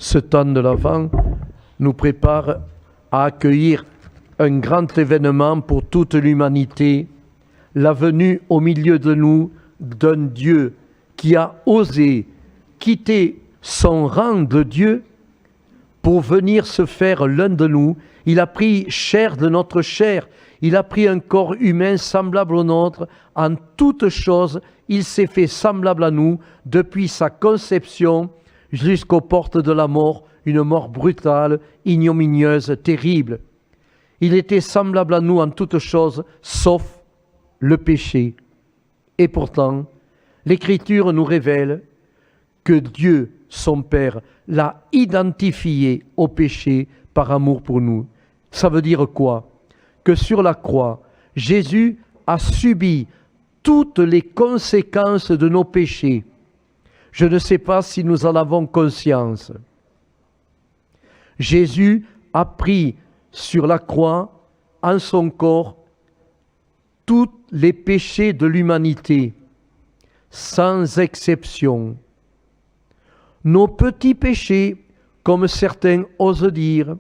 Ce temps de l'Avent nous prépare à accueillir un grand événement pour toute l'humanité, la venue au milieu de nous d'un Dieu qui a osé quitter son rang de Dieu pour venir se faire l'un de nous. Il a pris chair de notre chair, il a pris un corps humain semblable au nôtre. En toutes choses, il s'est fait semblable à nous depuis sa conception jusqu'aux portes de la mort, une mort brutale, ignominieuse, terrible. Il était semblable à nous en toutes choses, sauf le péché. Et pourtant, l'Écriture nous révèle que Dieu, son Père, l'a identifié au péché par amour pour nous. Ça veut dire quoi? Que sur la croix, Jésus a subi toutes les conséquences de nos péchés. Je ne sais pas si nous en avons conscience. Jésus a pris sur la croix, en son corps, tous les péchés de l'humanité, sans exception. Nos petits péchés, comme certains osent dire,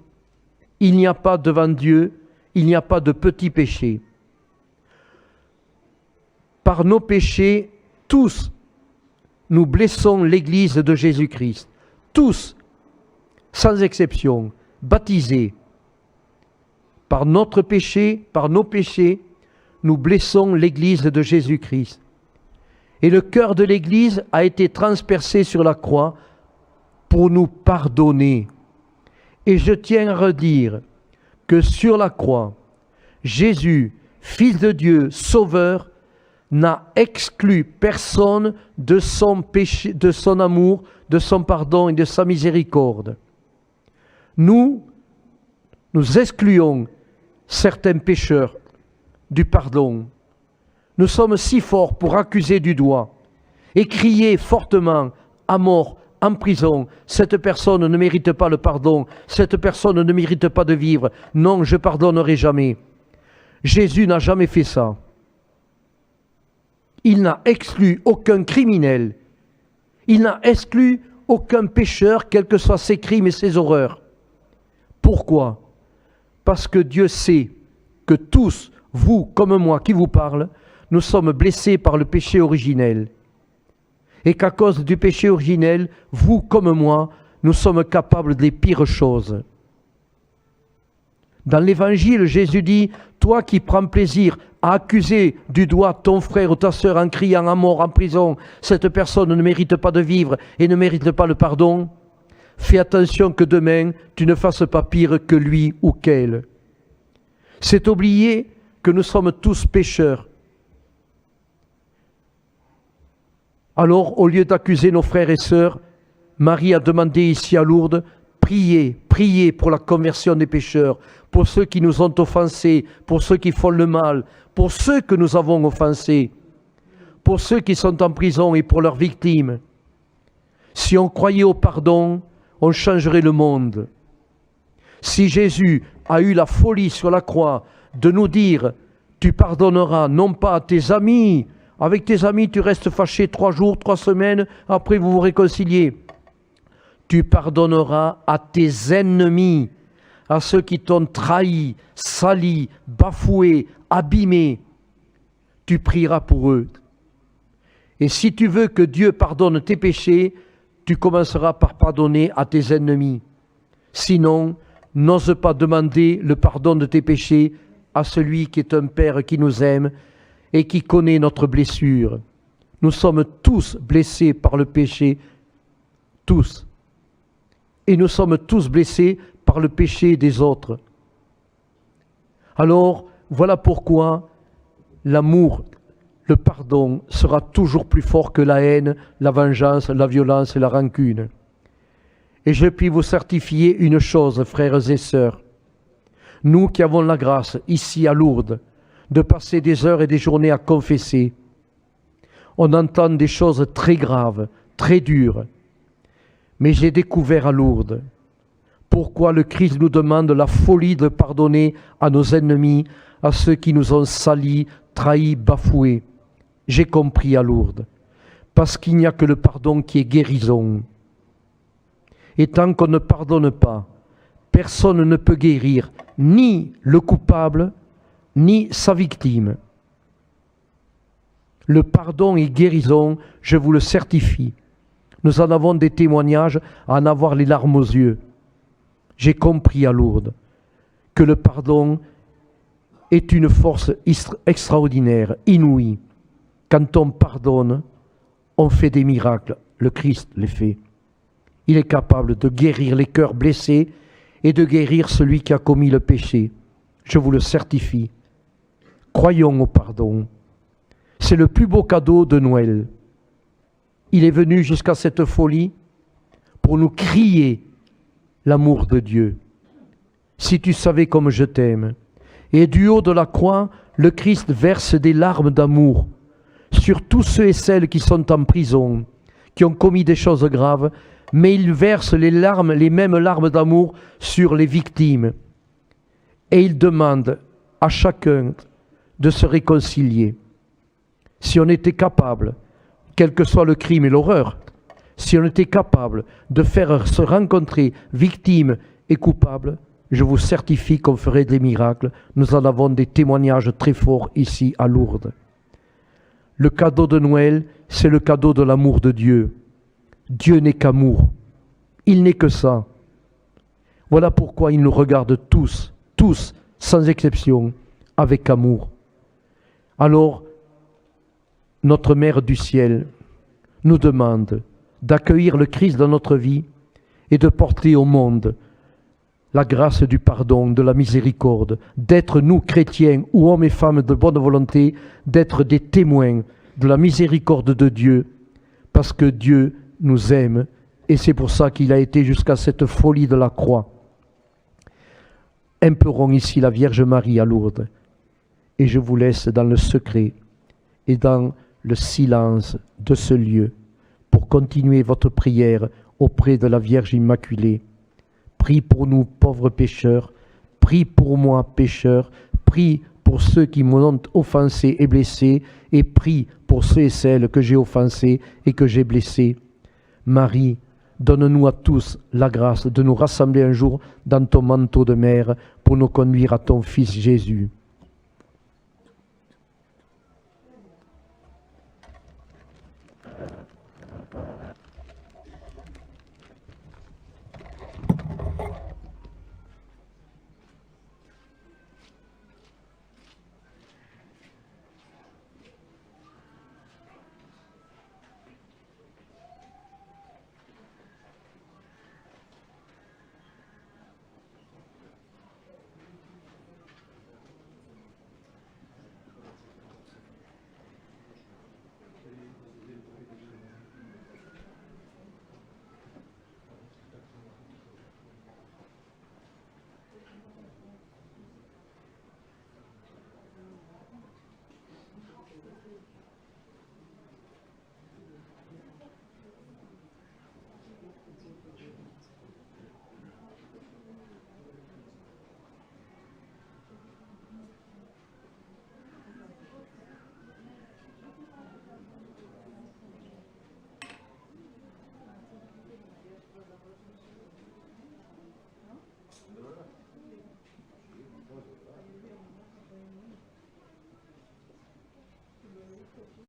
il n'y a pas devant Dieu, il n'y a pas de petits péchés. Par nos péchés, tous, nous blessons l'Église de Jésus-Christ. Tous, sans exception, baptisés. Par notre péché, par nos péchés, nous blessons l'Église de Jésus-Christ. Et le cœur de l'Église a été transpercé sur la croix pour nous pardonner. Et je tiens à redire que sur la croix, Jésus, Fils de Dieu, Sauveur, n'a exclu personne de son péché, de son amour, de son pardon et de sa miséricorde. Nous excluons certains pécheurs du pardon. Nous sommes si forts pour accuser du doigt et crier fortement à mort, en prison, cette personne ne mérite pas le pardon, cette personne ne mérite pas de vivre, non, je pardonnerai jamais. Jésus n'a jamais fait ça. Il n'a exclu aucun criminel, il n'a exclu aucun pécheur, quels que soient ses crimes et ses horreurs. Pourquoi? Parce que Dieu sait que tous, vous comme moi qui vous parle, nous sommes blessés par le péché originel. Et qu'à cause du péché originel, vous comme moi, nous sommes capables des pires choses. Dans l'Évangile, Jésus dit, toi qui prends plaisir à accuser du doigt ton frère ou ta sœur en criant à mort en prison, cette personne ne mérite pas de vivre et ne mérite pas le pardon, fais attention que demain, tu ne fasses pas pire que lui ou qu'elle. C'est oublier que nous sommes tous pécheurs. Alors, au lieu d'accuser nos frères et sœurs, Marie a demandé ici à Lourdes, priez pour la conversion des pécheurs, pour ceux qui nous ont offensés, pour ceux qui font le mal, pour ceux que nous avons offensés, pour ceux qui sont en prison et pour leurs victimes. Si on croyait au pardon, on changerait le monde. Si Jésus a eu la folie sur la croix de nous dire, tu pardonneras non pas à tes amis, avec tes amis tu restes fâché 3 jours, 3 semaines, après vous vous réconciliez. Tu pardonneras à tes ennemis, à ceux qui t'ont trahi, sali, bafoué, abîmé. Tu prieras pour eux. Et si tu veux que Dieu pardonne tes péchés, tu commenceras par pardonner à tes ennemis. Sinon, n'ose pas demander le pardon de tes péchés à celui qui est un Père qui nous aime et qui connaît notre blessure. Nous sommes tous blessés par le péché, tous. Et nous sommes tous blessés par le péché des autres. Alors, voilà pourquoi l'amour, le pardon sera toujours plus fort que la haine, la vengeance, la violence et la rancune. Et je puis vous certifier une chose, frères et sœurs. Nous qui avons la grâce, ici à Lourdes, de passer des heures et des journées à confesser, on entend des choses très graves, très dures. Mais j'ai découvert à Lourdes pourquoi le Christ nous demande la folie de pardonner à nos ennemis, à ceux qui nous ont salis, trahis, bafoués. J'ai compris à Lourdes, parce qu'il n'y a que le pardon qui est guérison. Et tant qu'on ne pardonne pas, personne ne peut guérir ni le coupable, ni sa victime. Le pardon et guérison, je vous le certifie. Nous en avons des témoignages à en avoir les larmes aux yeux. J'ai compris à Lourdes que le pardon est une force extraordinaire, inouïe. Quand on pardonne, on fait des miracles. Le Christ les fait. Il est capable de guérir les cœurs blessés et de guérir celui qui a commis le péché. Je vous le certifie. Croyons au pardon. C'est le plus beau cadeau de Noël. Il est venu jusqu'à cette folie pour nous crier l'amour de Dieu. Si tu savais comme je t'aime. Et du haut de la croix, le Christ verse des larmes d'amour sur tous ceux et celles qui sont en prison, qui ont commis des choses graves, mais il verse les mêmes larmes d'amour sur les victimes. Et il demande à chacun de se réconcilier. Si on était capable, quel que soit le crime et l'horreur, si on était capable de faire se rencontrer victimes et coupables, je vous certifie qu'on ferait des miracles. Nous en avons des témoignages très forts ici à Lourdes. Le cadeau de Noël, c'est le cadeau de l'amour de Dieu. Dieu n'est qu'amour. Il n'est que ça. Voilà pourquoi il nous regarde tous, sans exception, avec amour. Alors, notre Mère du ciel nous demande d'accueillir le Christ dans notre vie et de porter au monde la grâce du pardon, de la miséricorde, d'être nous, chrétiens ou hommes et femmes de bonne volonté, d'être des témoins de la miséricorde de Dieu, parce que Dieu nous aime, et c'est pour ça qu'il a été jusqu'à cette folie de la croix. Implorons ici la Vierge Marie à Lourdes, et je vous laisse dans le secret et dans le silence de ce lieu pour continuer votre prière auprès de la Vierge Immaculée. Prie pour nous, pauvres pécheurs. Prie pour moi, pécheur. Prie pour ceux qui m'ont offensé et blessé. Et prie pour ceux et celles que j'ai offensés et que j'ai blessés. Marie, donne-nous à tous la grâce de nous rassembler un jour dans ton manteau de mère pour nous conduire à ton Fils Jésus.